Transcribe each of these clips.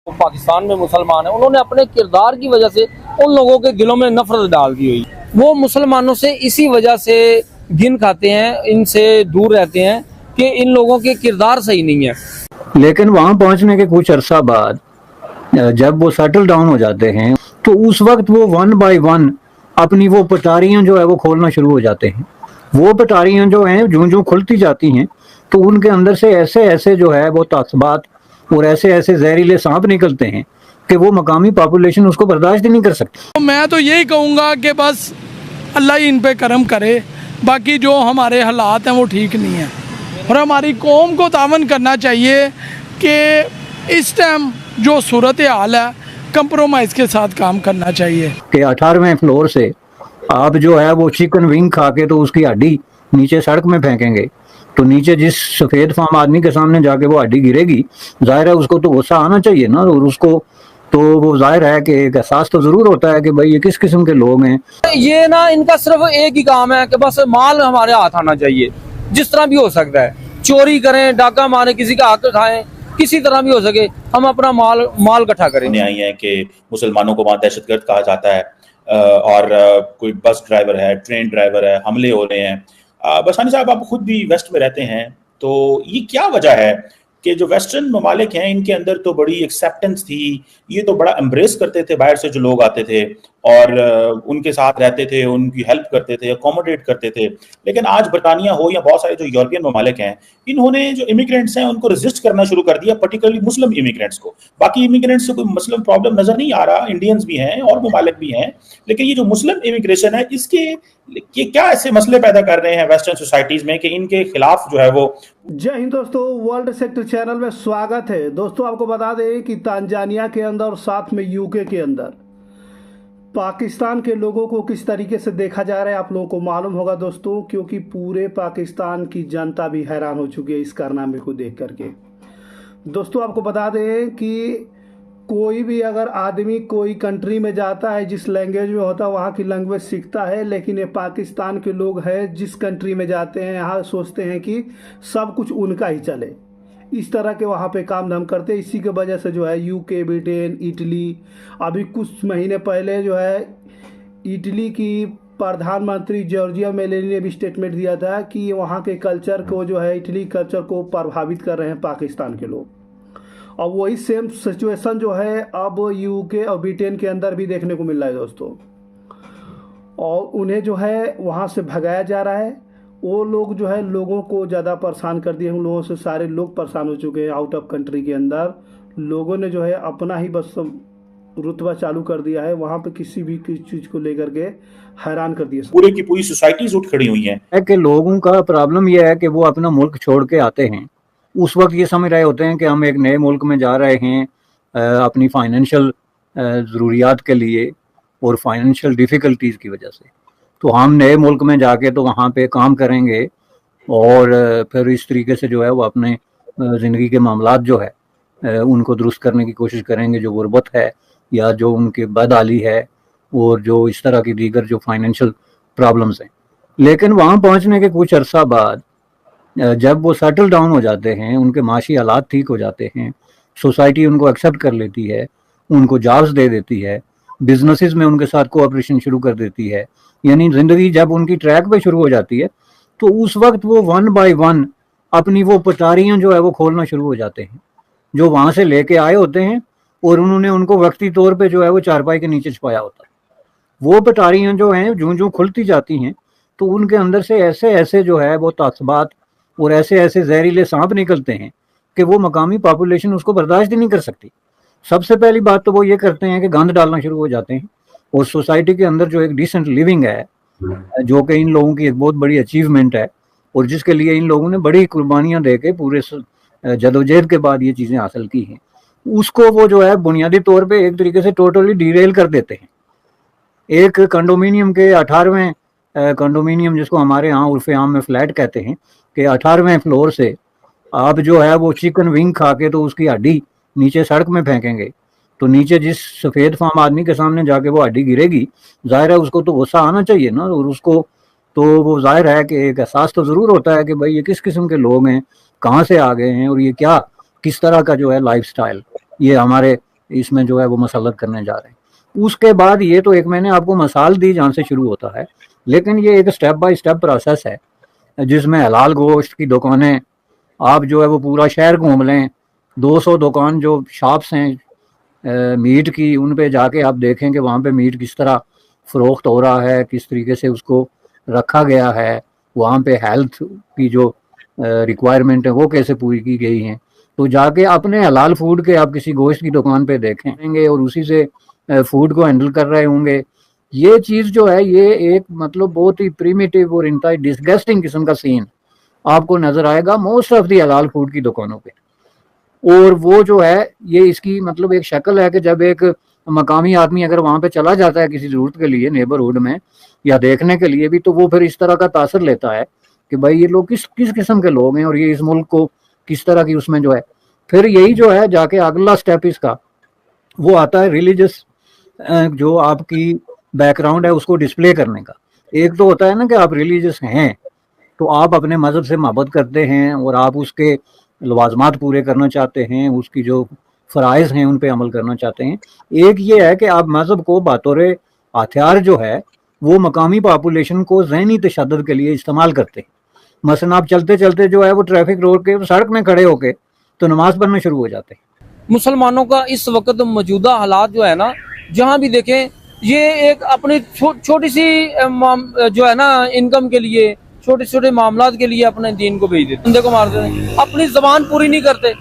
पाकिस्तान में मुसलमान है, उन्होंने अपने किरदार की वजह से उन लोगों के दिलों में नफरत डाल दी हुई। वो मुसलमानों से इसी वजह से घिन खाते हैं, इनसे दूर रहते हैं कि इन लोगों के किरदार सही नहीं है। लेकिन वहां पहुंचने के कुछ अरसा बाद जब वो सेटल डाउन हो जाते हैं तो उस वक्त वो वन बाय वन अपनी वो पटारियां जो है वो खोलना शुरू हो जाते हैं। वो पटारियां जो हैं जो जो खुलती जाती हैं तो उनके अंदर से ऐसे ऐसे जो है वो तासबात और ऐसे ऐसे जहरीले सांप निकलते हैं कि वो मकामी पॉपुलेशन उसको बर्दाश्त ही नहीं कर सकती। तो मैं तो यही कहूँगा कि बस अल्लाह ही इन पे करम करे, बाकी जो हमारे हालात हैं वो ठीक नहीं है और हमारी कौम को तावन करना चाहिए कि इस टाइम जो सूरत हाल है कंप्रोमाइज़ के साथ काम करना चाहिए। कि 18वें फ्लोर से आप जो है वो चिकन विंग खा के तो उसकी हड्डी नीचे सड़क में फेंकेंगे तो नीचे जिस सफ़ेद फार्म आदमी के सामने जाके वो हड्डी गिरेगी, जाहिर है उसको तो गुस्सा आना चाहिए ना, और उसको तो वो जाहिर है कि एक एहसास तो ज़रूर होता है कि भाई ये किस किस्म के लोग हैं। ये ना इनका सिर्फ एक ही काम है कि बस माल हमारे हाथ आना चाहिए, जिस तरह भी हो सकता है, चोरी करें, डाका मारें, किसी का हक खाएं, किसी तरह भी हो सके हम अपना माल इकट्ठा करें। आई है कि मुसलमानों को वहाँ दहशतगर्द कहा जाता है और कोई बस ड्राइवर है, ट्रेन ड्राइवर है, हमले हो रहे हैं। बसानी साहब, आप खुद भी वेस्ट में रहते हैं, तो ये क्या वजह है कि जो वेस्टर्न ममालिक हैं इनके अंदर तो बड़ी एक्सेप्टेंस थी, ये तो बड़ा एम्ब्रेस करते थे बाहर से जो लोग आते थे और उनके साथ रहते थे, उनकी हेल्प करते थे, अकोमोडेट करते थे, लेकिन आज बरतानिया हो या बहुत सारे जो यूरोपियन ममालिक हैं, इन्होंने जो इमिग्रेंट्स हैं उनको रेजिस्ट करना शुरू कर दिया, पर्टिकुलरली मुस्लिम इमिग्रेंट्स को। बाकी इमिग्रेंट्स से कोई मुस्लिम प्रॉब्लम नजर नहीं आ रहा, इंडियंस भी हैं और ममालिक भी हैं, लेकिन ये जो मुस्लिम इमिग्रेशन है इसके ये क्या ऐसे मसले पैदा कर रहे हैं वेस्टर्न सोसाइटीज में कि इनके खिलाफ जो है वो। जय हिंद दोस्तों, वर्ल्ड सेक्टर चैनल में स्वागत है। दोस्तों आपको बता दें कि तांजानिया के अंदर और साथ में यूके के अंदर पाकिस्तान के लोगों को किस तरीके से देखा जा रहा है आप लोगों को मालूम होगा दोस्तों, क्योंकि पूरे पाकिस्तान की जनता भी हैरान हो चुकी है इस कारनामे को देख करके। दोस्तों आपको बता दें कि कोई भी अगर आदमी कोई कंट्री में जाता है, जिस लैंग्वेज में होता है वहाँ की लैंग्वेज सीखता है, लेकिन ये पाकिस्तान के लोग हैं जिस कंट्री में जाते हैं यहाँ सोचते हैं कि सब कुछ उनका ही चले, इस तरह के वहाँ पे काम धाम करते हैं। इसी के वजह से जो है यूके, ब्रिटेन, इटली, अभी कुछ महीने पहले जो है इटली की प्रधानमंत्री जॉर्जिया मेलोनी ने भी स्टेटमेंट दिया था कि वहाँ के कल्चर को जो है, इटली कल्चर को प्रभावित कर रहे हैं पाकिस्तान के लोग। और वही सेम सिचुएशन जो है अब यूके और ब्रिटेन के अंदर भी देखने को मिल रहा है दोस्तों, और उन्हें जो है वहाँ से भगाया जा रहा है। वो लोग जो है लोगों को ज़्यादा परेशान कर दिए, उन लोगों से सारे लोग परेशान हो चुके हैं। आउट ऑफ कंट्री के अंदर लोगों ने जो है अपना ही बस रुतबा चालू कर दिया है, वहाँ पे किसी भी चीज़ को लेकर के हैरान कर दिया। पूरे की पूरी सोसाइटीज उठ खड़ी हुई हैं कि लोगों का प्रॉब्लम यह है कि वो अपना मुल्क छोड़ के आते हैं, उस वक्त ये समझ रहे होते हैं कि हम एक नए मुल्क में जा रहे हैं अपनी फाइनेंशियल ज़रूरियात के लिए और फाइनेंशियल डिफ़िकल्टीज़ की वजह से। तो हम नए मुल्क में जाके तो वहाँ पे काम करेंगे और फिर इस तरीके से जो है वो अपने ज़िंदगी के मामलात जो है उनको दुरुस्त करने की कोशिश करेंगे, जो गुर्बत है या जो उनकी बदहाली है और जो इस तरह की दीगर जो फाइनेंशियल प्रॉब्लम्स हैं। लेकिन वहाँ पहुँचने के कुछ अरसा बाद जब वो सेटल डाउन हो जाते हैं, उनके माशी हालात ठीक हो जाते हैं, सोसाइटी उनको एक्सेप्ट कर लेती है, उनको जॉब्स दे देती है, बिजनेसेस में उनके साथ कोऑपरेशन शुरू कर देती है, यानी ज़िंदगी जब उनकी ट्रैक पे शुरू हो जाती है तो उस वक्त वो वन बाय वन अपनी वो पटारियां जो है वो खोलना शुरू हो जाते हैं जो वहाँ से लेके आए होते हैं, और उन्होंने उनको वक्ती तौर पे जो है वो चारपाई के नीचे छुपाया होता है। वो पटारियां जो हैं जो जो खुलती जाती हैं तो उनके अंदर से ऐसे ऐसे जो है वो तासबात और ऐसे ऐसे जहरीले सांप निकलते हैं कि वो मकामी पॉपुलेशन उसको बर्दाश्त ही नहीं कर सकती। सबसे पहली बात तो वो ये करते हैं कि गंद डालना शुरू हो जाते हैं, और सोसाइटी के अंदर जो एक डिसेंट लिविंग है, जो कि इन लोगों की एक बहुत बड़ी अचीवमेंट है और जिसके लिए इन लोगों ने बड़ी कुर्बानियां दे के पूरे जदोजहद के बाद ये चीज़ें हासिल की हैं, उसको वो जो है बुनियादी तौर पर एक तरीके से टोटली डिरेल कर देते हैं। एक कंडोमिनियम के 18वें कंडोमिनियम, जिसको हमारे यहाँ उर्फ़े आम में फ्लैट कहते हैं, कि 18वें फ्लोर से आप जो है वो चिकन विंग खा के तो उसकी हड्डी नीचे सड़क में फेंकेंगे तो नीचे जिस सफ़ेद फार्म आदमी के सामने जाके वो हड्डी गिरेगी, जाहिर है उसको तो गुस्सा आना चाहिए ना, और उसको तो वो जाहिर है कि एक एहसास तो ज़रूर होता है कि भाई ये किस किस्म के लोग हैं, कहाँ से आ गए हैं और ये क्या किस तरह का जो है लाइफस्टाइल ये हमारे इसमें जो है वो मसलत करने जा रहे हैं। उसके बाद ये तो एक मैंने आपको मिसाल दी जहाँ से शुरू होता है, लेकिन ये एक स्टेप बाय स्टेप प्रोसेस है जिसमें हलाल गोश्त की दुकानें आप जो है वो पूरा शहर घूम लें, 200 दुकान जो शॉप्स हैं मीट की, उन पे जाके आप देखें कि वहाँ पे मीट किस तरह फ़रोख्त हो रहा है, किस तरीके से उसको रखा गया है, वहाँ पे हेल्थ की जो रिक्वायरमेंट है वो कैसे पूरी की गई हैं। तो जाके अपने हलाल फूड के आप किसी गोश्त की दुकान पे देखेंगे और उसी से फूड को हैंडल कर रहे होंगे। ये चीज़ जो है ये एक मतलब बहुत ही प्रीमिटिव और इंतहाई डिसगस्टिंग किस्म का सीन आपको नज़र आएगा मोस्ट ऑफ दी हलाल फूड की दुकानों पे। और वो जो है ये इसकी मतलब एक शक्ल है कि जब एक मकामी आदमी अगर वहाँ पे चला जाता है किसी ज़रूरत के लिए नेबरहुड में या देखने के लिए भी, तो वो फिर इस तरह का तासर लेता है कि भाई ये लोग किस किस किस्म के लोग हैं और ये इस मुल्क को किस तरह की उसमें जो है। फिर यही जो है जाके अगला स्टेप इसका वो आता है रिलीजियस जो आपकी बैकग्राउंड है उसको डिस्प्ले करने का। एक तो होता है ना कि आप रिलीजियस हैं तो आप अपने मज़हब से मोहब्बत करते हैं और आप उसके लवाजमात पूरे करना चाहते हैं, उसकी जो फ़राइज़ हैं उन पे अमल करना चाहते हैं। एक ये है कि आप मज़हब को बतौर हथियार जो है वो मकामी पॉपुलेशन को ज़हनी तशद्दुद के लिए इस्तेमाल करते हैं। मसलन आप चलते चलते जो है वो ट्रैफिक रोक के सड़क में खड़े होके तो नमाज़ पढ़ना शुरू हो जाते हैं। मुसलमानों का इस वक्त मौजूदा हालात जो है ना, जहाँ भी देखें ये एक अपनी छोटी सी जो है ना इनकम के लिए, छोटे छोटे मामलात के लिए अपने दीन को भेज देते, बंदे को मार देते, अपनी जबान पूरी नहीं करते।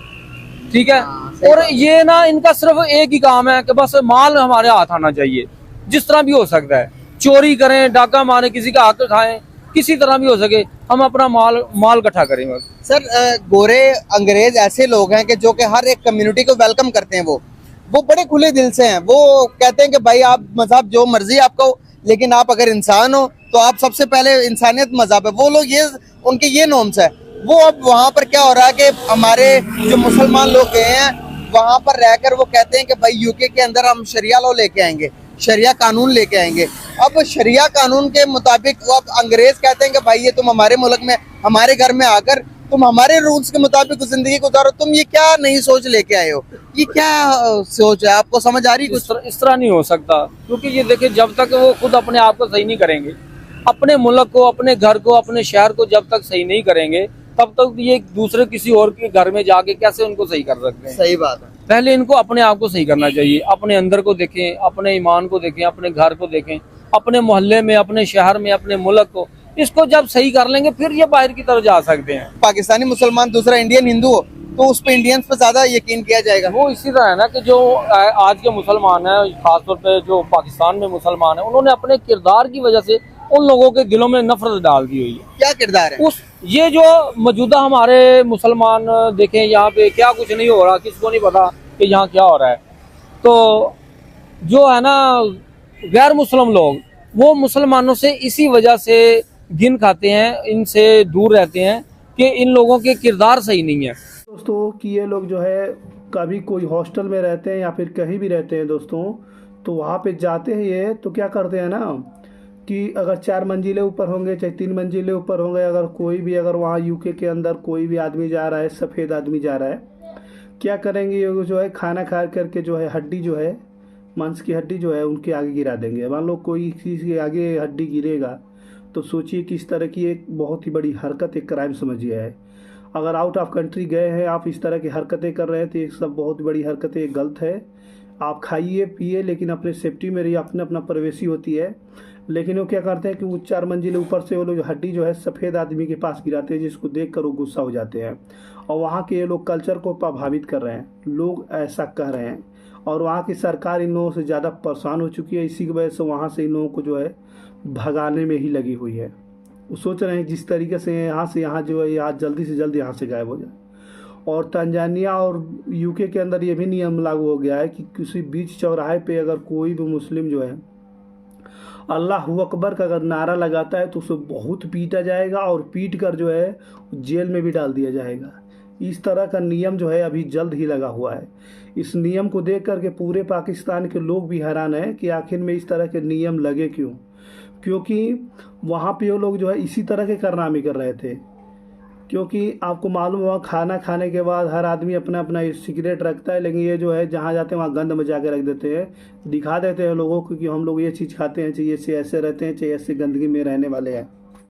ठीक है, और ये ना इनका सिर्फ एक ही काम है कि बस माल हमारे हाथ आना चाहिए, जिस तरह भी हो सकता है, चोरी करें, डाका मारें, किसी का हक खाएं, किसी तरह भी हो सके हम अपना माल इकट्ठा करें बस। सर गोरे अंग्रेज ऐसे लोग हैं कि जो कि हर एक कम्युनिटी को वेलकम करते हैं। वो बड़े खुले दिल से हैं। वो कहते हैं कि भाई आप मजहब जो मर्जी आपका हो, लेकिन आप अगर इंसान हो तो आप सबसे पहले इंसानियत मजहब है। वो लोग ये उनके ये नॉर्म्स है। वो अब वहाँ पर क्या हो रहा है कि हमारे जो मुसलमान लोग गए हैं वहाँ पर रहकर वो कहते हैं कि भाई यूके के अंदर हम शरिया लॉ लेके आएंगे, शरिया कानून लेके आएंगे। अब शरिया कानून के मुताबिक वो अब अंग्रेज कहते हैं कि भाई ये तुम हमारे मुल्क में हमारे घर में आकर तुम हमारे रूल्स के मुताबिक जिंदगी गुजारो। तुम ये क्या नई सोच लेके आए हो? ये क्या सोच है? आपको समझ आ रही कुछ? इस तरह नहीं हो सकता, क्योंकि ये देखिए जब तक वो खुद अपने आप को सही नहीं करेंगे, अपने मुल्क को, अपने घर को, अपने शहर को जब तक सही नहीं करेंगे, तब तक ये दूसरे किसी और के घर में जाके कैसे उनको सही कर सकते हैं? सही बात है। पहले इनको अपने आप को सही करना चाहिए। अपने अंदर को देखें, अपने ईमान को देखें, अपने घर को देखें, अपने मोहल्ले में, अपने शहर में, अपने मुल्क को। इसको जब सही कर लेंगे फिर ये बाहर की तरफ जा सकते हैं। पाकिस्तानी मुसलमान दूसरा इंडियन हिंदू हो तो उस पे इंडियंस पे ज्यादा यकीन किया जाएगा। वो इसी तरह है ना कि जो आज के मुसलमान हैं, खासतौर पे जो पाकिस्तान में मुसलमान हैं, उन्होंने अपने किरदार की वजह से उन लोगों के दिलों में नफरत डाल दी हुई है। क्या किरदार है? ये जो मौजूदा हमारे मुसलमान देखें यहाँ पे क्या कुछ नहीं हो रहा, किसको नहीं पता कि यहाँ क्या हो रहा है। तो जो है ना गैर मुस्लिम लोग, वो मुसलमानों से इसी वजह से घिन खाते हैं, इनसे दूर रहते हैं कि इन लोगों के किरदार सही नहीं है। दोस्तों कि ये लोग जो है कभी कोई हॉस्टल में रहते हैं या फिर कहीं भी रहते हैं दोस्तों, तो वहाँ पे जाते हैं ये तो क्या करते हैं ना कि अगर 4 मंजिले ऊपर होंगे चाहे 3 मंजिले ऊपर होंगे, अगर कोई भी अगर वहाँ यूके के अंदर कोई भी आदमी जा रहा है, सफ़ेद आदमी जा रहा है, क्या करेंगे ये जो है खाना खा करके जो है हड्डी जो है, मांस की हड्डी जो है उनके आगे गिरा देंगे। मान लो कोई चीज़ के आगे हड्डी गिरेगा तो सोचिए किस तरह की एक बहुत ही बड़ी हरकत, एक क्राइम समझिए है। अगर आउट ऑफ कंट्री गए हैं आप, इस तरह की हरकतें कर रहे हैं तो ये सब बहुत बड़ी हरकतें गलत है। आप खाइए पिए लेकिन अपने सेफ्टी में रहिए, अपने अपना प्राइवेसी होती है। लेकिन वो क्या करते हैं कि वो 4 मंजिले ऊपर से वो लोग हड्डी जो है सफ़ेद आदमी के पास गिराते हैं, जिसको देख कर वो गुस्सा हो जाते हैं और वहाँ के ये लोग कल्चर को प्रभावित कर रहे हैं। लोग ऐसा कह रहे हैं और वहाँ की सरकार इन लोगों से ज़्यादा परेशान हो चुकी है। इसी की वजह से वहाँ से इन लोगों को जो है भगाने में ही लगी हुई है। वो सोच रहे हैं जिस तरीके से यहाँ जो है यहाँ जल्दी से जल्दी यहाँ से गायब हो जाए। और तंजानिया और यूके के अंदर ये भी नियम लागू हो गया है कि किसी बीच चौराहे पे अगर कोई भी मुस्लिम जो है अल्लाह अकबर का अगर नारा लगाता है तो उसे बहुत पीटा जाएगा और पीट कर जो है जेल में भी डाल दिया जाएगा। इस तरह का नियम जो है अभी जल्द ही लगा हुआ है। इस नियम को देख कर के पूरे पाकिस्तान के लोग भी हैरान हैं कि आखिर में इस तरह के नियम लगे क्यों, क्योंकि वहाँ पे वो लोग जो है इसी तरह के कारनामे कर रहे थे क्योंकि आपको मालूम होगा खाना खाने के बाद हर आदमी अपना अपना सिगरेट रखता है, लेकिन ये जो है जहाँ जाते हैं वहाँ गंद मचा के रख देते हैं, दिखा देते हैं लोगों को कि हम लोग ये चीज़ खाते हैं, चाहिए ऐसे रहते हैं, चाहिए ऐसे गंदगी में रहने वाले हैं।